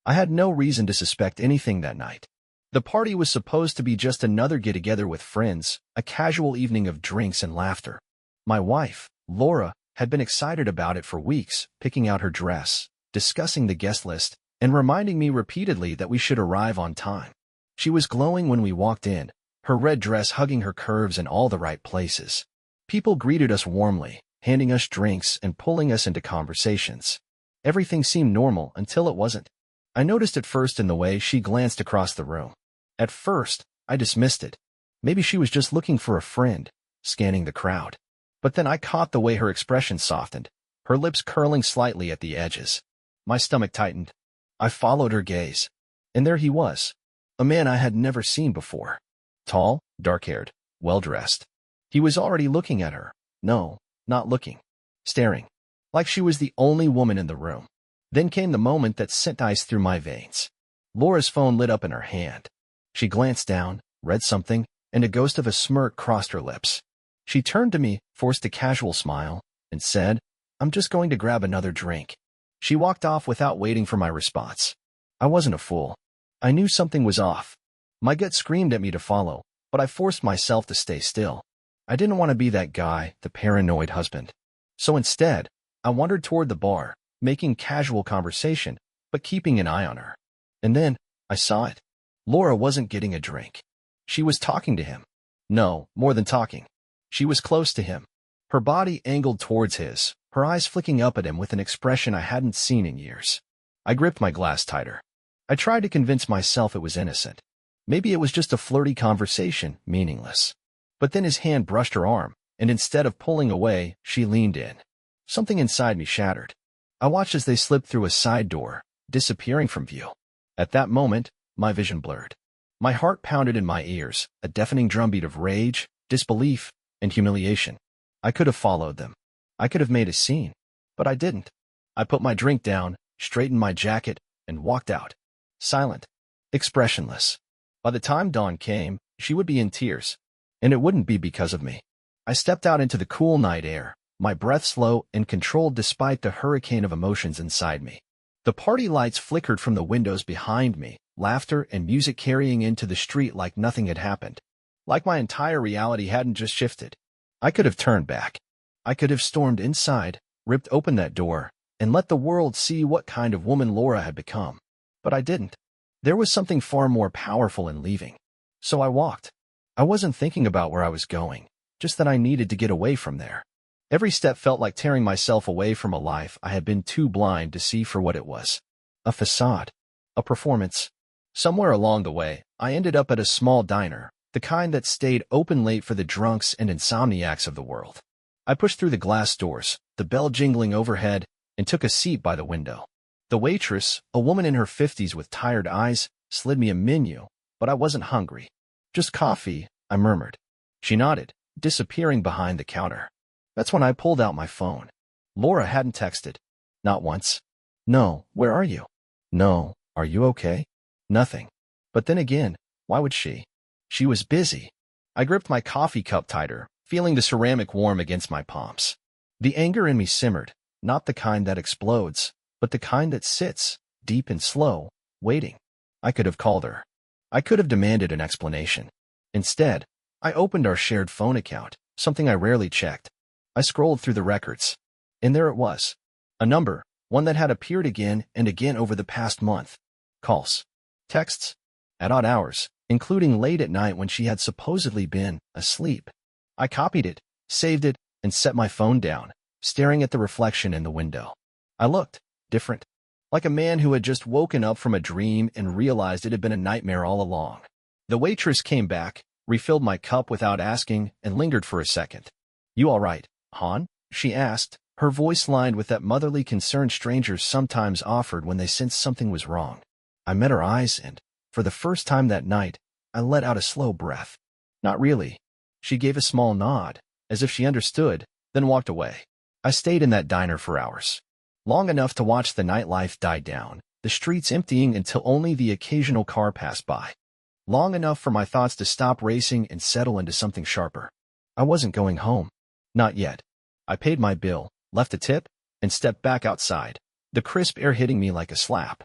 I had no reason to suspect anything that night. The party was supposed to be just another get-together with friends, a casual evening of drinks and laughter. My wife, Laura, had been excited about it for weeks, picking out her dress, discussing the guest list, and reminding me repeatedly that we should arrive on time. She was glowing when we walked in, her red dress hugging her curves in all the right places. People greeted us warmly, handing us drinks and pulling us into conversations. Everything seemed normal until it wasn't. I noticed it first in the way she glanced across the room. At first, I dismissed it. Maybe she was just looking for a friend, scanning the crowd. But then I caught the way her expression softened, her lips curling slightly at the edges. My stomach tightened. I followed her gaze. And there he was, a man I had never seen before. Tall, dark-haired, well-dressed. He was already looking at her. No, not looking. Staring. Like she was the only woman in the room. Then came the moment that sent ice through my veins. Laura's phone lit up in her hand. She glanced down, read something, and a ghost of a smirk crossed her lips. She turned to me, forced a casual smile, and said, "I'm just going to grab another drink." She walked off without waiting for my response. I wasn't a fool. I knew something was off. My gut screamed at me to follow, but I forced myself to stay still. I didn't want to be that guy, the paranoid husband. So instead, I wandered toward the bar, making casual conversation, but keeping an eye on her. And then, I saw it. Laura wasn't getting a drink. She was talking to him. No, more than talking. She was close to him. Her body angled towards his, her eyes flicking up at him with an expression I hadn't seen in years. I gripped my glass tighter. I tried to convince myself it was innocent. Maybe it was just a flirty conversation, meaningless. But then his hand brushed her arm, and instead of pulling away, she leaned in. Something inside me shattered. I watched as they slipped through a side door, disappearing from view. At that moment, my vision blurred. My heart pounded in my ears, a deafening drumbeat of rage, disbelief, and humiliation. I could have followed them. I could have made a scene. But I didn't. I put my drink down, straightened my jacket, and walked out. Silent. Expressionless. By the time dawn came, she would be in tears. And it wouldn't be because of me. I stepped out into the cool night air, my breath slow and controlled despite the hurricane of emotions inside me. The party lights flickered from the windows behind me, laughter and music carrying into the street like nothing had happened. Like my entire reality hadn't just shifted. I could have turned back. I could have stormed inside, ripped open that door, and let the world see what kind of woman Laura had become. But I didn't. There was something far more powerful in leaving. So I walked. I wasn't thinking about where I was going, just that I needed to get away from there. Every step felt like tearing myself away from a life I had been too blind to see for what it was. A facade. A performance. Somewhere along the way, I ended up at a small diner, the kind that stayed open late for the drunks and insomniacs of the world. I pushed through the glass doors, the bell jingling overhead, and took a seat by the window. The waitress, a woman in her 50s with tired eyes, slid me a menu, but I wasn't hungry. "Just coffee," I murmured. She nodded, disappearing behind the counter. That's when I pulled out my phone. Laura hadn't texted. Not once. No, where are you? No, are you okay? Nothing. But then again, why would she? She was busy. I gripped my coffee cup tighter, feeling the ceramic warm against my palms. The anger in me simmered, not the kind that explodes, but the kind that sits, deep and slow, waiting. I could have called her. I could have demanded an explanation. Instead, I opened our shared phone account, something I rarely checked. I scrolled through the records. And there it was. A number, one that had appeared again and again over the past month. Calls. Texts. At odd hours, including late at night when she had supposedly been asleep. I copied it, saved it, and set my phone down, staring at the reflection in the window. I looked different. Like a man who had just woken up from a dream and realized it had been a nightmare all along. The waitress came back, refilled my cup without asking, and lingered for a second. "You all right, hon?" she asked, her voice lined with that motherly concern strangers sometimes offered when they sensed something was wrong. I met her eyes and, for the first time that night, I let out a slow breath. Not really. She gave a small nod, as if she understood, then walked away. I stayed in that diner for hours. Long enough to watch the nightlife die down, the streets emptying until only the occasional car passed by. Long enough for my thoughts to stop racing and settle into something sharper. I wasn't going home. Not yet. I paid my bill, left a tip, and stepped back outside, the crisp air hitting me like a slap.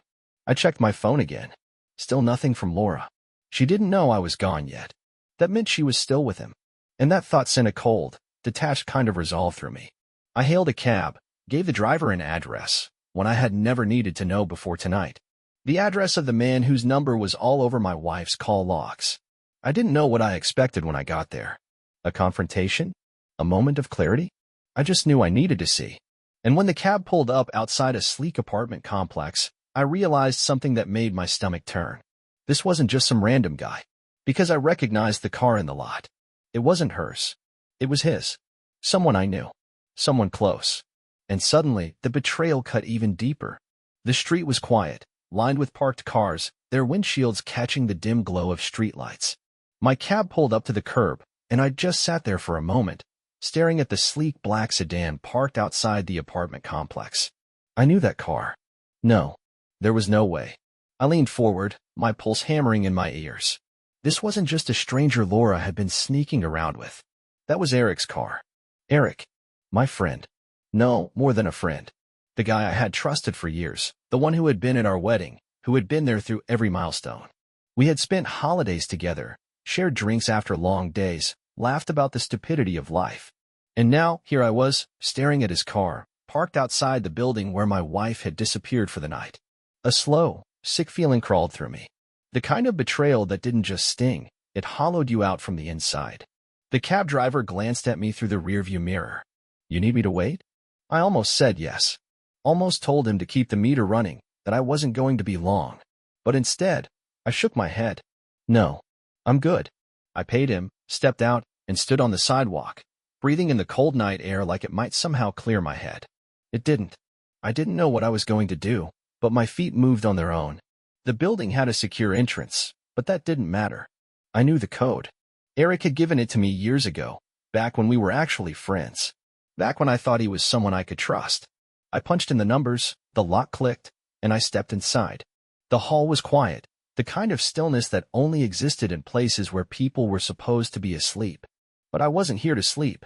I checked my phone again. Still nothing from Laura. She didn't know I was gone yet. That meant she was still with him. And that thought sent a cold, detached kind of resolve through me. I hailed a cab, gave the driver an address, one I had never needed to know before tonight. The address of the man whose number was all over my wife's call logs. I didn't know what I expected when I got there. A confrontation? A moment of clarity? I just knew I needed to see. And when the cab pulled up outside a sleek apartment complex, I realized something that made my stomach turn. This wasn't just some random guy. Because I recognized the car in the lot. It wasn't hers. It was his. Someone I knew. Someone close. And suddenly, the betrayal cut even deeper. The street was quiet, lined with parked cars, their windshields catching the dim glow of streetlights. My cab pulled up to the curb, and I just sat there for a moment, staring at the sleek black sedan parked outside the apartment complex. I knew that car. No, there was no way. I leaned forward, my pulse hammering in my ears. This wasn't just a stranger Laura had been sneaking around with. That was Eric's car. Eric. My friend. No, more than a friend. The guy I had trusted for years, the one who had been at our wedding, who had been there through every milestone. We had spent holidays together, shared drinks after long days, laughed about the stupidity of life. And now, here I was, staring at his car, parked outside the building where my wife had disappeared for the night. A slow, sick feeling crawled through me. The kind of betrayal that didn't just sting, it hollowed you out from the inside. The cab driver glanced at me through the rearview mirror. You need me to wait? I almost said yes. Almost told him to keep the meter running, that I wasn't going to be long. But instead, I shook my head. No, I'm good. I paid him, stepped out, and stood on the sidewalk, breathing in the cold night air like it might somehow clear my head. It didn't. I didn't know what I was going to do, but my feet moved on their own. The building had a secure entrance, but that didn't matter. I knew the code. Eric had given it to me years ago, back when we were actually friends. Back when I thought he was someone I could trust. I punched in the numbers, the lock clicked, and I stepped inside. The hall was quiet, the kind of stillness that only existed in places where people were supposed to be asleep. But I wasn't here to sleep.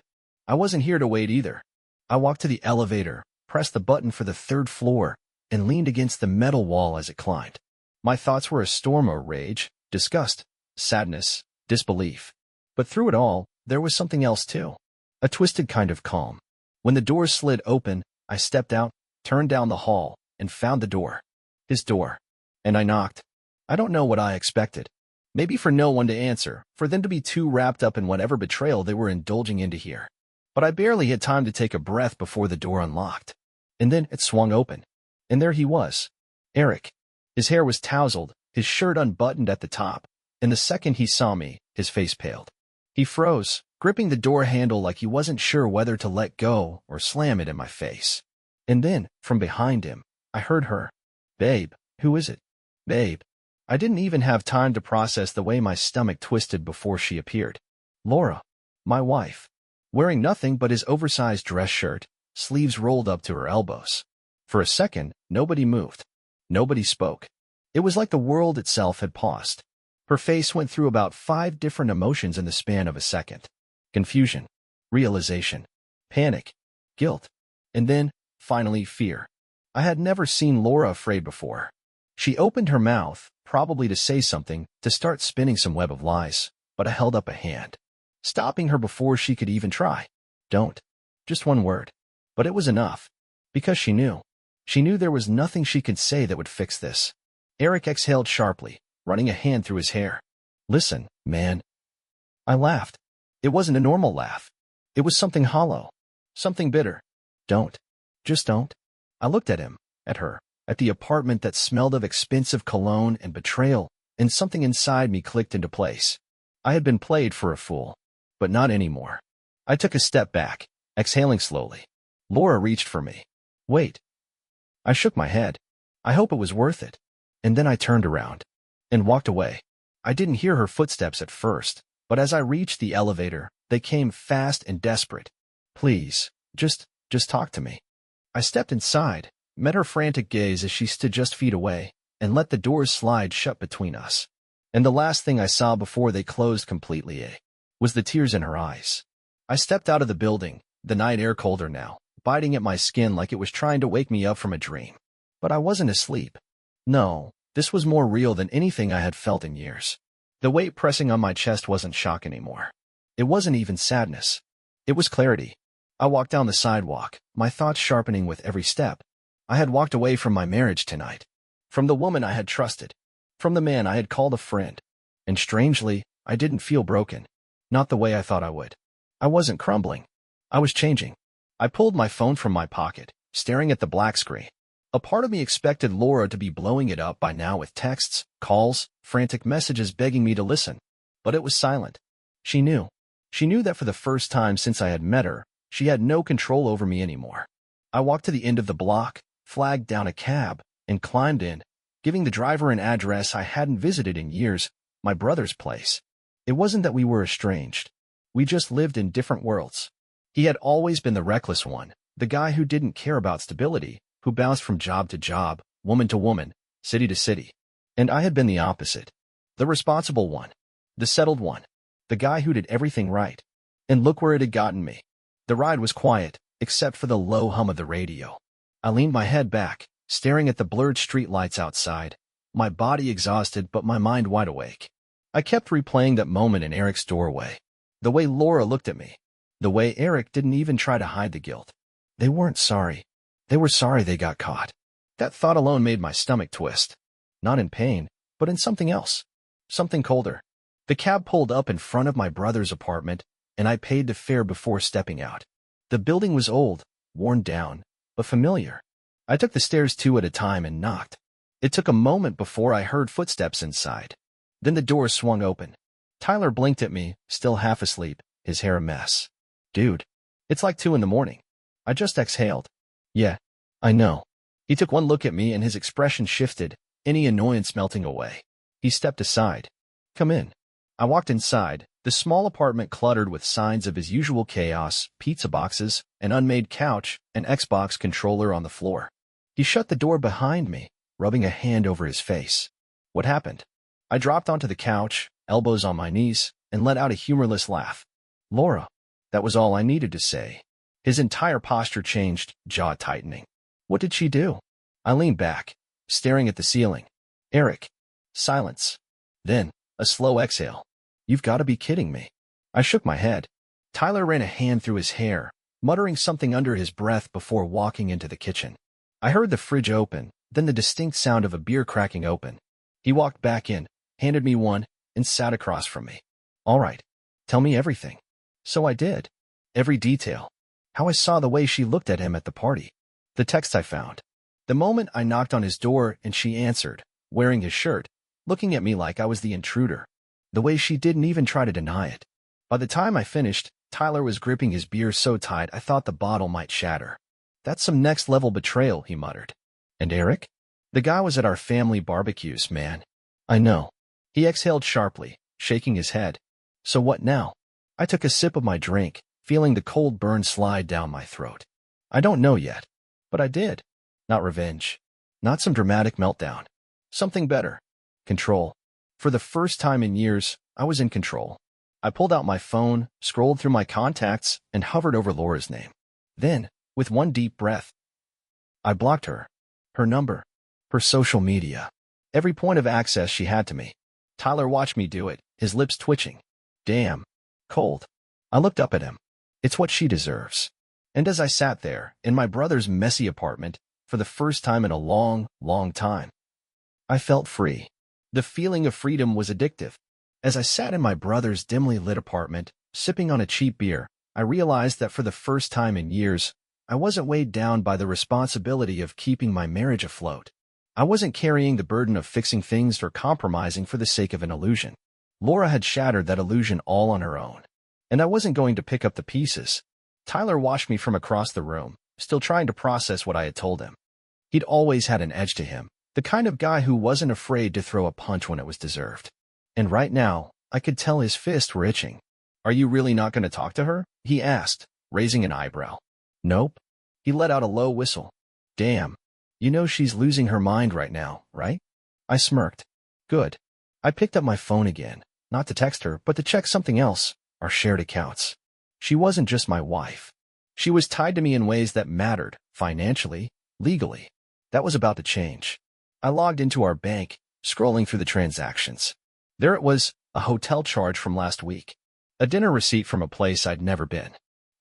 I wasn't here to wait either. I walked to the elevator, pressed the button for the third floor, and leaned against the metal wall as it climbed. My thoughts were a storm of rage, disgust, sadness, disbelief. But through it all, there was something else too. A twisted kind of calm. When the doors slid open, I stepped out, turned down the hall, and found the door. His door. And I knocked. I don't know what I expected. Maybe for no one to answer, for them to be too wrapped up in whatever betrayal they were indulging into here. But I barely had time to take a breath before the door unlocked. And then it swung open. And there he was. Eric. His hair was tousled, his shirt unbuttoned at the top, and the second he saw me, his face paled. He froze, gripping the door handle like he wasn't sure whether to let go or slam it in my face. And then, from behind him, I heard her. Babe, who is it? Babe. I didn't even have time to process the way my stomach twisted before she appeared. Laura. My wife. Wearing nothing but his oversized dress shirt, sleeves rolled up to her elbows. For a second, nobody moved. Nobody spoke. It was like the world itself had paused. Her face went through about 5 different emotions in the span of a second. Confusion, realization, panic, guilt, and then, finally, fear. I had never seen Laura afraid before. She opened her mouth, probably to say something, to start spinning some web of lies, but I held up a hand, stopping her before she could even try. Don't. Just one word. But it was enough. Because she knew. She knew there was nothing she could say that would fix this. Eric exhaled sharply, running a hand through his hair. Listen, man. I laughed. It wasn't a normal laugh. It was something hollow. Something bitter. Don't. Just don't. I looked at him, at her, at the apartment that smelled of expensive cologne and betrayal, and something inside me clicked into place. I had been played for a fool. But not anymore. I took a step back, exhaling slowly. Laura reached for me. Wait. I shook my head. I hope it was worth it. And then I turned around and walked away. I didn't hear her footsteps at first, but as I reached the elevator, they came fast and desperate. Please, just talk to me. I stepped inside, met her frantic gaze as she stood just feet away, and let the doors slide shut between us. And the last thing I saw before they closed completely was the tears in her eyes. I stepped out of the building, the night air colder now, biting at my skin like it was trying to wake me up from a dream. But I wasn't asleep. No, this was more real than anything I had felt in years. The weight pressing on my chest wasn't shock anymore. It wasn't even sadness. It was clarity. I walked down the sidewalk, my thoughts sharpening with every step. I had walked away from my marriage tonight. From the woman I had trusted. From the man I had called a friend. And strangely, I didn't feel broken. Not the way I thought I would. I wasn't crumbling. I was changing. I pulled my phone from my pocket, staring at the black screen. A part of me expected Laura to be blowing it up by now with texts, calls, frantic messages begging me to listen. But it was silent. She knew. She knew that for the first time since I had met her, she had no control over me anymore. I walked to the end of the block, flagged down a cab, and climbed in, giving the driver an address I hadn't visited in years, my brother's place. It wasn't that we were estranged. We just lived in different worlds. He had always been the reckless one, the guy who didn't care about stability, who bounced from job to job, woman to woman, city to city. And I had been the opposite. The responsible one. The settled one. The guy who did everything right. And look where it had gotten me. The ride was quiet, except for the low hum of the radio. I leaned my head back, staring at the blurred streetlights outside, my body exhausted but my mind wide awake. I kept replaying that moment in Eric's doorway. The way Laura looked at me. The way Eric didn't even try to hide the guilt. They weren't sorry. They were sorry they got caught. That thought alone made my stomach twist. Not in pain, but in something else. Something colder. The cab pulled up in front of my brother's apartment, and I paid the fare before stepping out. The building was old, worn down, but familiar. I took the stairs 2 at a time and knocked. It took a moment before I heard footsteps inside. Then the door swung open. Tyler blinked at me, still half asleep, his hair a mess. Dude, it's like 2 in the morning. I just exhaled. Yeah, I know. He took one look at me and his expression shifted, any annoyance melting away. He stepped aside. Come in. I walked inside, the small apartment cluttered with signs of his usual chaos, pizza boxes, an unmade couch, an Xbox controller on the floor. He shut the door behind me, rubbing a hand over his face. What happened? I dropped onto the couch, elbows on my knees, and let out a humorless laugh. Laura. That was all I needed to say. His entire posture changed, jaw tightening. What did she do? I leaned back, staring at the ceiling. Eric. Silence. Then, a slow exhale. You've got to be kidding me. I shook my head. Tyler ran a hand through his hair, muttering something under his breath before walking into the kitchen. I heard the fridge open, then the distinct sound of a beer cracking open. He walked back in, handed me one, and sat across from me. All right. Tell me everything. So I did. Every detail. How I saw the way she looked at him at the party. The text I found. The moment I knocked on his door and she answered, wearing his shirt, looking at me like I was the intruder. The way she didn't even try to deny it. By the time I finished, Tyler was gripping his beer so tight I thought the bottle might shatter. That's some next-level betrayal, he muttered. And Eric? The guy was at our family barbecues, man. I know. He exhaled sharply, shaking his head. So what now? I took a sip of my drink, feeling the cold burn slide down my throat. I don't know yet. But I did. Not revenge. Not some dramatic meltdown. Something better. Control. For the first time in years, I was in control. I pulled out my phone, scrolled through my contacts, and hovered over Laura's name. Then, with one deep breath, I blocked her. Her number. Her social media. Every point of access she had to me. Tyler watched me do it, his lips twitching. Damn. Cold. I looked up at him. It's what she deserves. And as I sat there, in my brother's messy apartment, for the first time in a long, long time, I felt free. The feeling of freedom was addictive. As I sat in my brother's dimly lit apartment, sipping on a cheap beer, I realized that for the first time in years, I wasn't weighed down by the responsibility of keeping my marriage afloat. I wasn't carrying the burden of fixing things or compromising for the sake of an illusion. Laura had shattered that illusion all on her own. And I wasn't going to pick up the pieces. Tyler watched me from across the room, still trying to process what I had told him. He'd always had an edge to him, the kind of guy who wasn't afraid to throw a punch when it was deserved. And right now, I could tell his fists were itching. Are you really not going to talk to her? He asked, raising an eyebrow. Nope. He let out a low whistle. Damn. You know she's losing her mind right now, right? I smirked. Good. I picked up my phone again, not to text her, but to check something else, our shared accounts. She wasn't just my wife. She was tied to me in ways that mattered, financially, legally. That was about to change. I logged into our bank, scrolling through the transactions. There it was, a hotel charge from last week. A dinner receipt from a place I'd never been.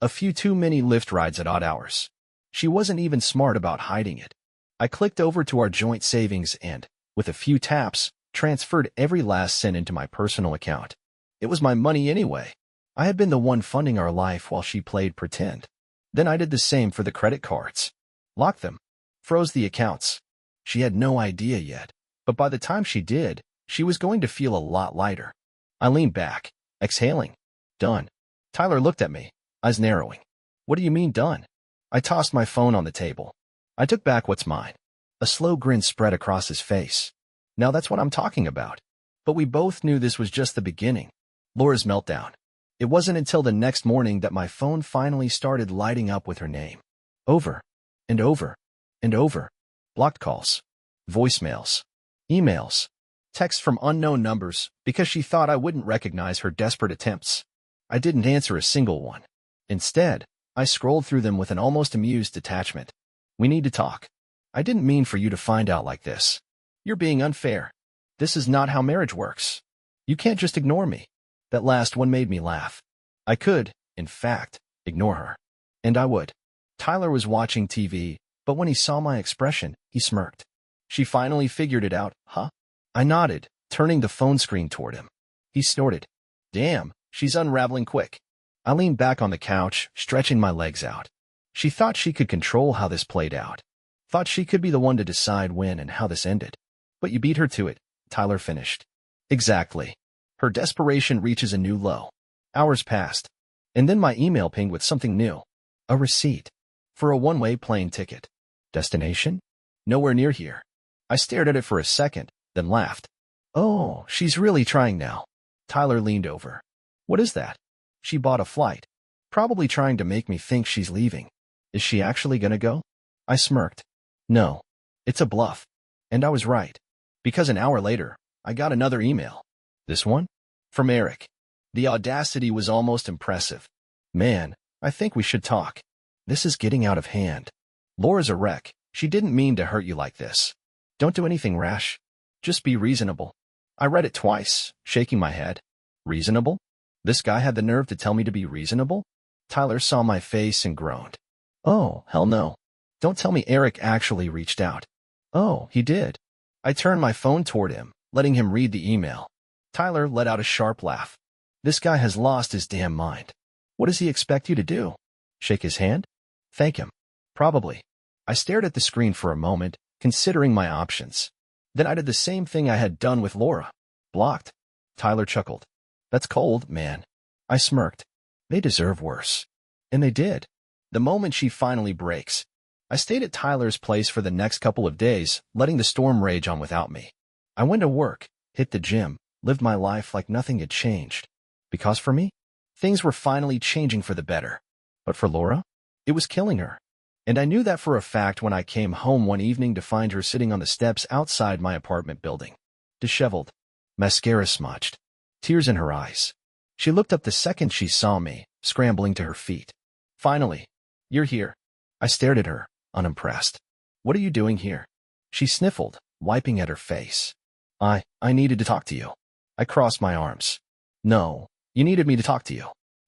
A few too many Lyft rides at odd hours. She wasn't even smart about hiding it. I clicked over to our joint savings and, with a few taps, transferred every last cent into my personal account. It was my money anyway. I had been the one funding our life while she played pretend. Then I did the same for the credit cards. Locked them. Froze the accounts. She had no idea yet, but by the time she did, she was going to feel a lot lighter. I leaned back, exhaling. Done. Tyler looked at me, eyes narrowing. What do you mean done? I tossed my phone on the table. I took back what's mine. A slow grin spread across his face. Now that's what I'm talking about. But we both knew this was just the beginning. Laura's meltdown. It wasn't until the next morning that my phone finally started lighting up with her name. Over and over and over. Blocked calls, voicemails, emails, texts from unknown numbers because she thought I wouldn't recognize her desperate attempts. I didn't answer a single one. Instead, I scrolled through them with an almost amused detachment. We need to talk. I didn't mean for you to find out like this. You're being unfair. This is not how marriage works. You can't just ignore me. That last one made me laugh. I could, in fact, ignore her. And I would. Tyler was watching TV, but when he saw my expression, he smirked. She finally figured it out, huh? I nodded, turning the phone screen toward him. He snorted. Damn, she's unraveling quick. I leaned back on the couch, stretching my legs out. She thought she could control how this played out. Thought she could be the one to decide when and how this ended. But you beat her to it, Tyler finished. Exactly. Her desperation reaches a new low. Hours passed. And then my email pinged with something new. A receipt. For a one-way plane ticket. Destination? Nowhere near here. I stared at it for a second, then laughed. Oh, she's really trying now. Tyler leaned over. What is that? She bought a flight. Probably trying to make me think she's leaving. Is she actually gonna go? I smirked. No. It's a bluff. And I was right. Because an hour later, I got another email. This one? From Eric. The audacity was almost impressive. Man, I think we should talk. This is getting out of hand. Laura's a wreck. She didn't mean to hurt you like this. Don't do anything rash. Just be reasonable. I read it twice, shaking my head. Reasonable? This guy had the nerve to tell me to be reasonable? Tyler saw my face and groaned. Oh, hell no. Don't tell me Eric actually reached out. Oh, he did. I turned my phone toward him, letting him read the email. Tyler let out a sharp laugh. This guy has lost his damn mind. What does he expect you to do? Shake his hand? Thank him. Probably. I stared at the screen for a moment, considering my options. Then I did the same thing I had done with Laura. Blocked. Tyler chuckled. That's cold, man. I smirked. They deserve worse. And they did. The moment she finally breaks. I stayed at Tyler's place for the next couple of days, letting the storm rage on without me. I went to work, hit the gym, lived my life like nothing had changed. Because for me, things were finally changing for the better. But for Laura, it was killing her. And I knew that for a fact when I came home one evening to find her sitting on the steps outside my apartment building. Disheveled, mascara smudged, tears in her eyes. She looked up the second she saw me, scrambling to her feet. Finally, you're here. I stared at her, unimpressed. What are you doing here? She sniffled, wiping at her face. I needed to talk to you. I crossed my arms. No, you needed me to talk to you.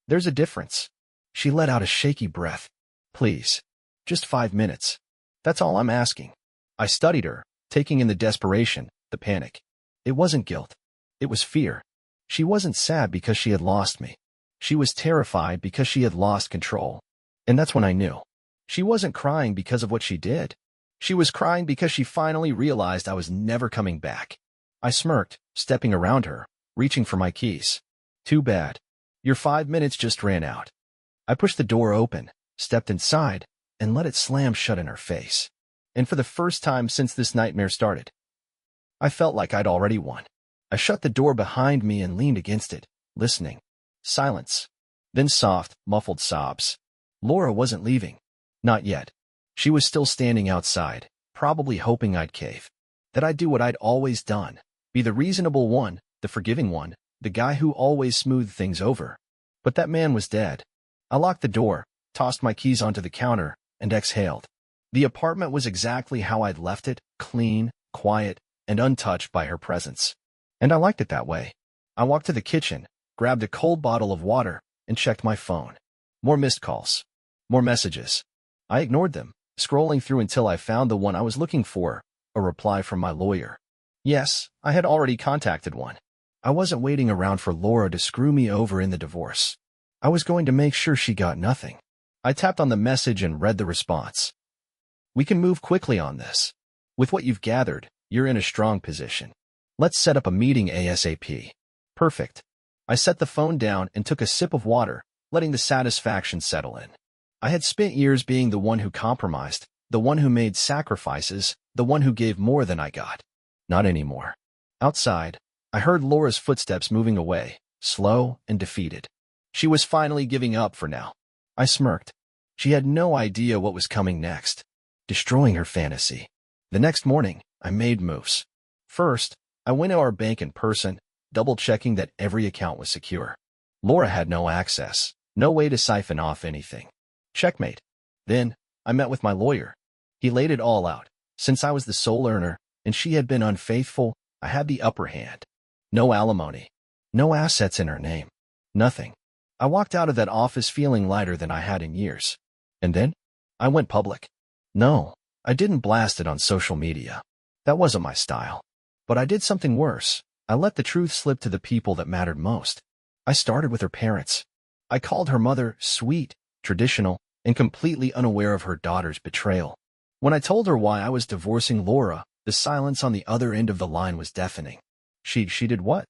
There's a difference. She let out a shaky breath. Please. Just 5 minutes. That's all I'm asking. I studied her, taking in the desperation, the panic. It wasn't guilt. It was fear. She wasn't sad because she had lost me. She was terrified because she had lost control. And that's when I knew. She wasn't crying because of what she did. She was crying because she finally realized I was never coming back. I smirked, stepping around her, reaching for my keys. Too bad. Your 5 minutes just ran out. I pushed the door open, stepped inside, and let it slam shut in her face. And for the first time since this nightmare started, I felt like I'd already won. I shut the door behind me and leaned against it, listening. Silence. Then soft, muffled sobs. Laura wasn't leaving. Not yet. She was still standing outside, probably hoping I'd cave. That I'd do what I'd always done. Be the reasonable one, the forgiving one, the guy who always smoothed things over. But that man was dead. I locked the door, tossed my keys onto the counter, and exhaled. The apartment was exactly how I'd left it, clean, quiet, and untouched by her presence. And I liked it that way. I walked to the kitchen, grabbed a cold bottle of water, and checked my phone. More missed calls. More messages. I ignored them, scrolling through until I found the one I was looking for, a reply from my lawyer. Yes, I had already contacted one. I wasn't waiting around for Laura to screw me over in the divorce. I was going to make sure she got nothing. I tapped on the message and read the response. We can move quickly on this. With what you've gathered, you're in a strong position. Let's set up a meeting ASAP. Perfect. I set the phone down and took a sip of water, letting the satisfaction settle in. I had spent years being the one who compromised, the one who made sacrifices, the one who gave more than I got. Not anymore. Outside, I heard Laura's footsteps moving away, slow and defeated. She was finally giving up for now. I smirked. She had no idea what was coming next. Destroying her fantasy. The next morning, I made moves. First, I went to our bank in person, double-checking that every account was secure. Laura had no access, no way to siphon off anything. Checkmate. Then, I met with my lawyer. He laid it all out. Since I was the sole earner, and she had been unfaithful, I had the upper hand. No alimony. No assets in her name. Nothing. I walked out of that office feeling lighter than I had in years. And then, I went public. No, I didn't blast it on social media. That wasn't my style. But I did something worse. I let the truth slip to the people that mattered most. I started with her parents. I called her mother sweet, traditional, and completely unaware of her daughter's betrayal. When I told her why I was divorcing Laura, the silence on the other end of the line was deafening. She did what?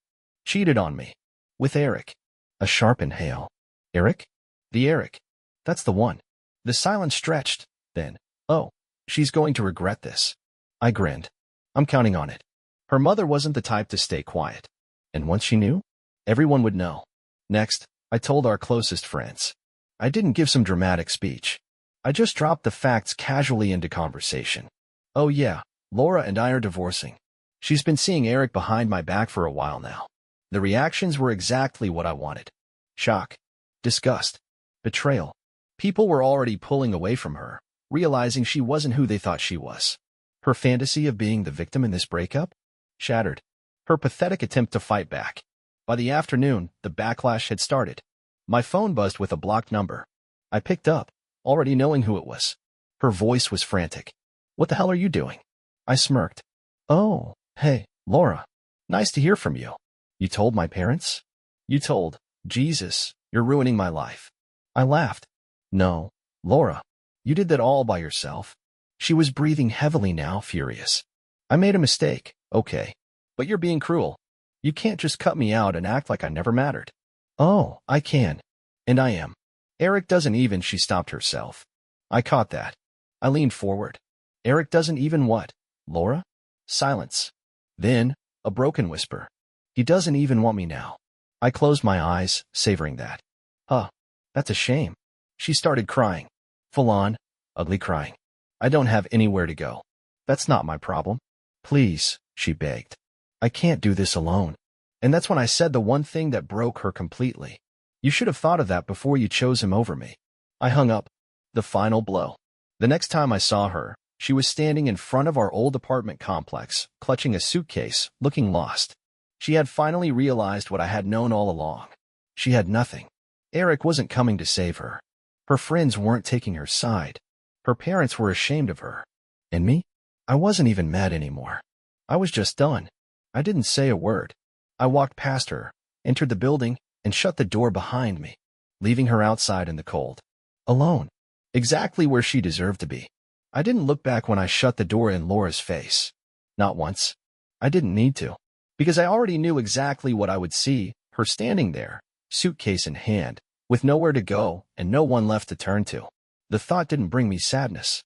Cheated on me. With Eric. A sharp inhale. Eric? The Eric. That's the one. The silence stretched, then, oh, she's going to regret this. I grinned. I'm counting on it. Her mother wasn't the type to stay quiet. And once she knew, everyone would know. Next, I told our closest friends. I didn't give some dramatic speech. I just dropped the facts casually into conversation. Oh yeah, Laura and I are divorcing. She's been seeing Eric behind my back for a while now. The reactions were exactly what I wanted. Shock. Disgust. Betrayal. People were already pulling away from her, realizing she wasn't who they thought she was. Her fantasy of being the victim in this breakup? Shattered. Her pathetic attempt to fight back. By the afternoon, the backlash had started. My phone buzzed with a blocked number. I picked up, already knowing who it was. Her voice was frantic. What the hell are you doing? I smirked. Oh, hey, Laura. Nice to hear from you. You told my parents? You told, Jesus, you're ruining my life. I laughed. No, Laura. You did that all by yourself. She was breathing heavily now, furious. I made a mistake, okay. But you're being cruel. You can't just cut me out and act like I never mattered. Oh, I can. And I am. Eric doesn't even, she stopped herself. I caught that. I leaned forward. Eric doesn't even what? Laura? Silence. Then, a broken whisper. He doesn't even want me now. I closed my eyes, savoring that. Huh. That's a shame. She started crying. Full on, ugly crying. I don't have anywhere to go. That's not my problem. Please, she begged. I can't do this alone. And that's when I said the one thing that broke her completely. You should have thought of that before you chose him over me. I hung up. The final blow. The next time I saw her, she was standing in front of our old apartment complex, clutching a suitcase, looking lost. She had finally realized what I had known all along. She had nothing. Eric wasn't coming to save her. Her friends weren't taking her side. Her parents were ashamed of her. And me? I wasn't even mad anymore. I was just done. I didn't say a word. I walked past her, entered the building, and shut the door behind me, leaving her outside in the cold. Alone. Exactly where she deserved to be. I didn't look back when I shut the door in Laura's face. Not once. I didn't need to. Because I already knew exactly what I would see, her standing there, suitcase in hand, with nowhere to go and no one left to turn to. The thought didn't bring me sadness.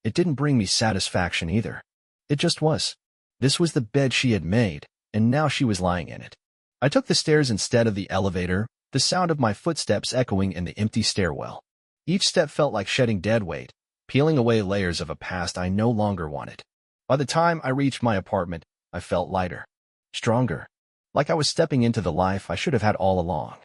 It didn't bring me satisfaction either. It just was. This was the bed she had made, and now she was lying in it. I took the stairs instead of the elevator, the sound of my footsteps echoing in the empty stairwell. Each step felt like shedding dead weight, peeling away layers of a past I no longer wanted. By the time I reached my apartment, I felt lighter. Stronger. Like I was stepping into the life I should have had all along.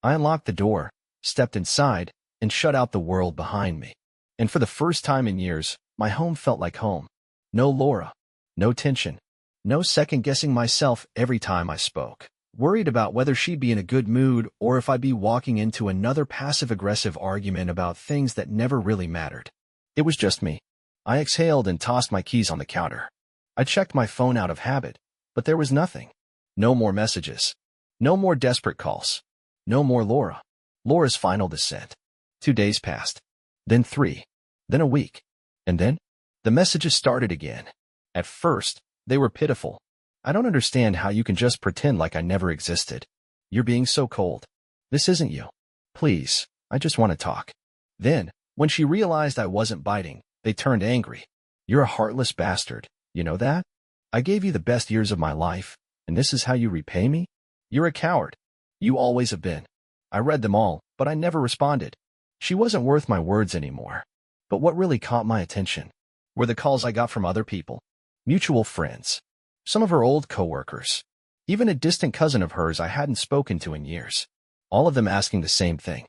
I unlocked the door, stepped inside, and shut out the world behind me. And for the first time in years, my home felt like home. No Laura. No tension. No second-guessing myself every time I spoke. Worried about whether she'd be in a good mood or if I'd be walking into another passive-aggressive argument about things that never really mattered. It was just me. I exhaled and tossed my keys on the counter. I checked my phone out of habit, but there was nothing. No more messages. No more desperate calls. No more Laura. Laura's final descent. 2 days passed. Then 3. Then a week. And then the messages started again. At first, they were pitiful. I don't understand how you can just pretend like I never existed. You're being so cold. This isn't you. Please, I just want to talk. Then, when she realized I wasn't biting, they turned angry. You're a heartless bastard. You know that? I gave you the best years of my life, and this is how you repay me? You're a coward. You always have been. I read them all, but I never responded. She wasn't worth my words anymore. But what really caught my attention were the calls I got from other people. Mutual friends. Some of her old coworkers. Even a distant cousin of hers I hadn't spoken to in years. All of them asking the same thing.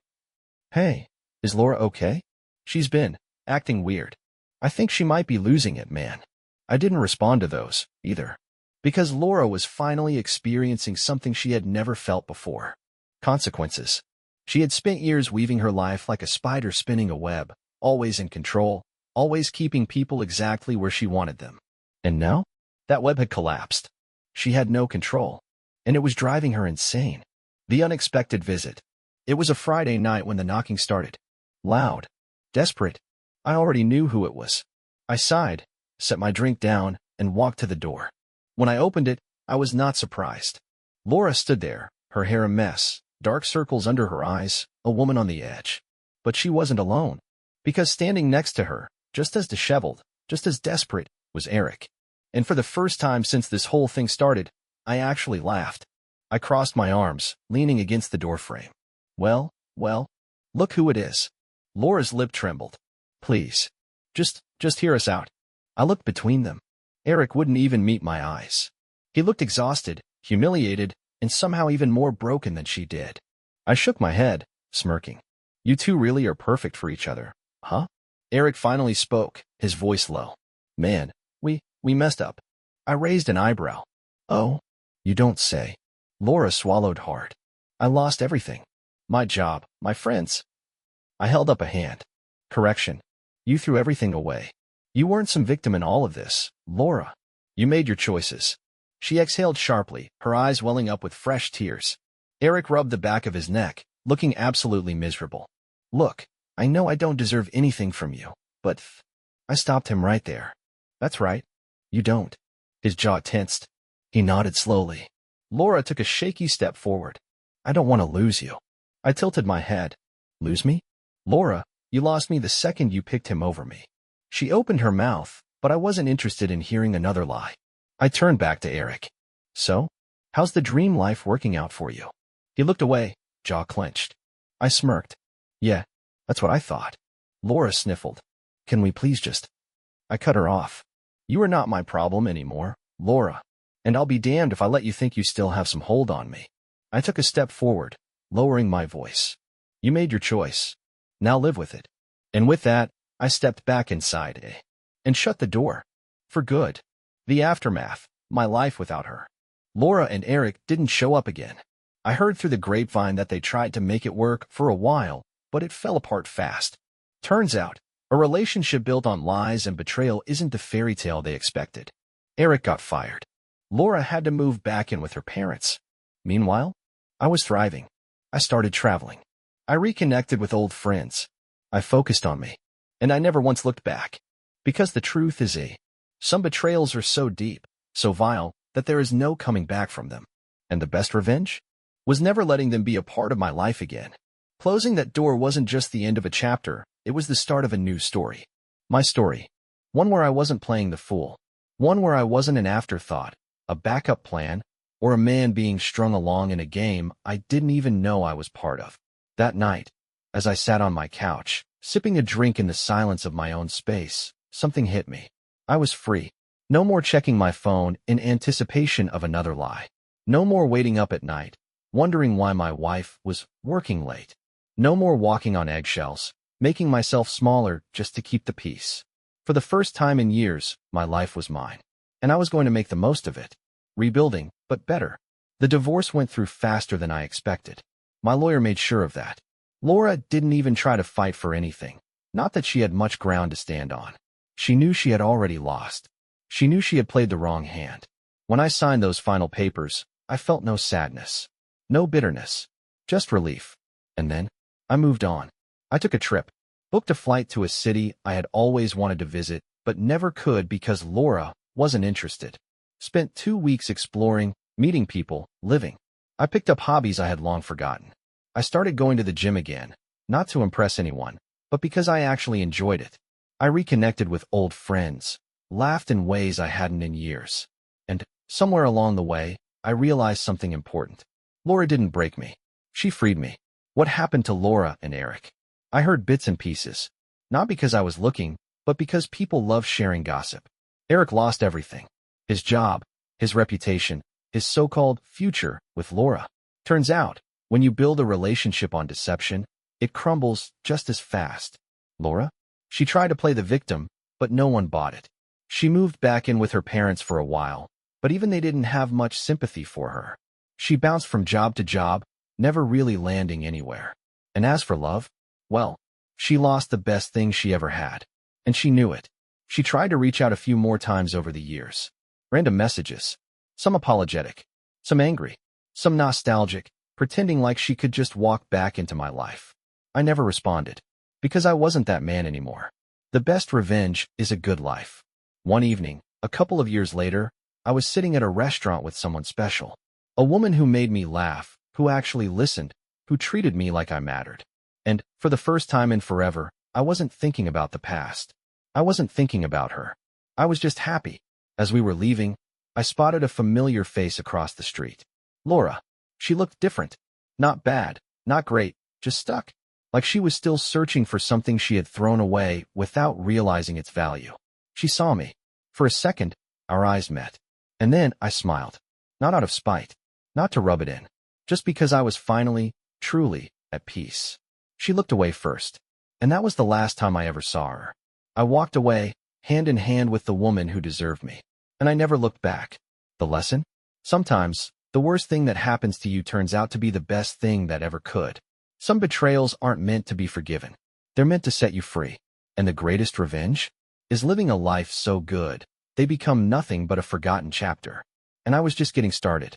Hey, is Laura okay? She's been acting weird. I think she might be losing it, man. I didn't respond to those, either. Because Laura was finally experiencing something she had never felt before. Consequences. She had spent years weaving her life like a spider spinning a web, always in control, always keeping people exactly where she wanted them. And now? That web had collapsed. She had no control, and it was driving her insane. The unexpected visit. It was a Friday night when the knocking started. Loud. Desperate. I already knew who it was. I sighed, set my drink down, and walked to the door. When I opened it, I was not surprised. Laura stood there, her hair a mess, dark circles under her eyes, a woman on the edge. But she wasn't alone, because standing next to her, just as disheveled, just as desperate, was Eric. And for the first time since this whole thing started, I actually laughed. I crossed my arms, leaning against the doorframe. Well, look who it is. Laura's lip trembled. Please, just hear us out. I looked between them. Eric wouldn't even meet my eyes. He looked exhausted, humiliated, and somehow even more broken than she did. I shook my head, smirking. You two really are perfect for each other, huh? Eric finally spoke, his voice low. Man, we messed up. I raised an eyebrow. Oh, you don't say. Laura swallowed hard. I lost everything. My job, my friends. I held up a hand. Correction. You threw everything away. You weren't some victim in all of this, Laura. You made your choices. She exhaled sharply, her eyes welling up with fresh tears. Eric rubbed the back of his neck, looking absolutely miserable. Look, I know I don't deserve anything from you, but I stopped him right there. That's right. You don't. His jaw tensed. He nodded slowly. Laura took a shaky step forward. I don't want to lose you. I tilted my head. Lose me? Laura, you lost me the second you picked him over me. She opened her mouth, but I wasn't interested in hearing another lie. I turned back to Eric. So, how's the dream life working out for you? He looked away, jaw clenched. I smirked. Yeah, that's what I thought. Laura sniffled. Can we please just... I cut her off. You are not my problem anymore, Laura, and I'll be damned if I let you think you still have some hold on me. I took a step forward, lowering my voice. You made your choice. Now live with it. And with that, I stepped back inside and shut the door. For good. The aftermath, my life without her. Laura and Eric didn't show up again. I heard through the grapevine that they tried to make it work for a while, but it fell apart fast. Turns out, a relationship built on lies and betrayal isn't the fairy tale they expected. Eric got fired. Laura had to move back in with her parents. Meanwhile, I was thriving. I started traveling. I reconnected with old friends. I focused on me. And I never once looked back. Because the truth is some betrayals are so deep, so vile, that there is no coming back from them. And the best revenge? Was never letting them be a part of my life again. Closing that door wasn't just the end of a chapter, it was the start of a new story. My story. One where I wasn't playing the fool. One where I wasn't an afterthought, a backup plan, or a man being strung along in a game I didn't even know I was part of. That night, as I sat on my couch, sipping a drink in the silence of my own space, something hit me. I was free. No more checking my phone in anticipation of another lie. No more waiting up at night, wondering why my wife was working late. No more walking on eggshells, making myself smaller just to keep the peace. For the first time in years, my life was mine. and I was going to make the most of it. Rebuilding, but better. The divorce went through faster than I expected. My lawyer made sure of that. Laura didn't even try to fight for anything. Not that she had much ground to stand on. She knew she had already lost. She knew she had played the wrong hand. When I signed those final papers, I felt no sadness. No bitterness. Just relief. And then, I moved on. I took a trip. Booked a flight to a city I had always wanted to visit, but never could because Laura wasn't interested. Spent 2 weeks exploring, meeting people, living. I picked up hobbies I had long forgotten. I started going to the gym again, not to impress anyone, but because I actually enjoyed it. I reconnected with old friends, laughed in ways I hadn't in years. And, somewhere along the way, I realized something important. Laura didn't break me. She freed me. What happened to Laura and Eric? I heard bits and pieces. Not because I was looking, but because people love sharing gossip. Eric lost everything. His job, his reputation, his so-called future with Laura. Turns out, when you build a relationship on deception, it crumbles just as fast. Laura? She tried to play the victim, but no one bought it. She moved back in with her parents for a while, but even they didn't have much sympathy for her. She bounced from job to job, never really landing anywhere. And as for love, well, she lost the best thing she ever had. And she knew it. She tried to reach out a few more times over the years. Random messages. Some apologetic. Some angry. Some nostalgic, pretending like she could just walk back into my life. I never responded. Because I wasn't that man anymore. The best revenge is a good life. One evening, a couple of years later, I was sitting at a restaurant with someone special. A woman who made me laugh, who actually listened, who treated me like I mattered. And, for the first time in forever, I wasn't thinking about the past. I wasn't thinking about her. I was just happy. As we were leaving, I spotted a familiar face across the street. Laura. She looked different. Not bad, not great, just stuck. Like she was still searching for something she had thrown away without realizing its value. She saw me. For a second, our eyes met. And then I smiled. Not out of spite. Not to rub it in. Just because I was finally, truly, at peace. She looked away first. And that was the last time I ever saw her. I walked away, hand in hand with the woman who deserved me. And I never looked back. The lesson? Sometimes, the worst thing that happens to you turns out to be the best thing that ever could. Some betrayals aren't meant to be forgiven. They're meant to set you free. And the greatest revenge? Is living a life so good, they become nothing but a forgotten chapter. And I was just getting started.